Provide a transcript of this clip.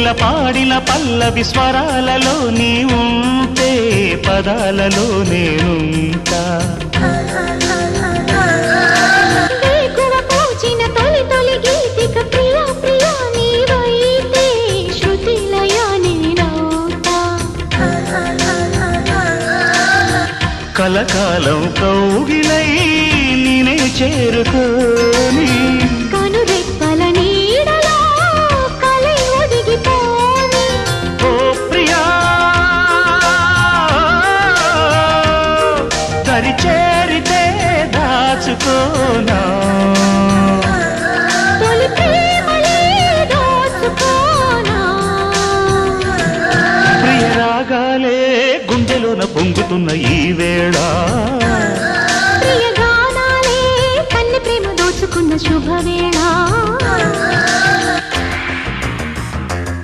కోకిల పాడిన పల్లవి స్వరాలలో నీ ఉంటే పదాలలో నేనుంటా వేకువ పూచిన తొలి తొలి గీతిక ప్రియా ప్రియా నీవైతే శృతిలయ నేనవుతా కలకాలం కౌగిలై నేనే చేరుకోని కనురెప్పల నీడలో కలై ఒదిగిపోని ఓ ప్రియా దరి చేరితే దాచుకోనా తొలి ప్రేమలే దోచుకోనా ప్రియ రాగాలే గుండెలోన పొంగుతున్న ఈ వేళ ప్రియ గానాలే కన్నె ప్రేమ దోచుకున్న శుభవే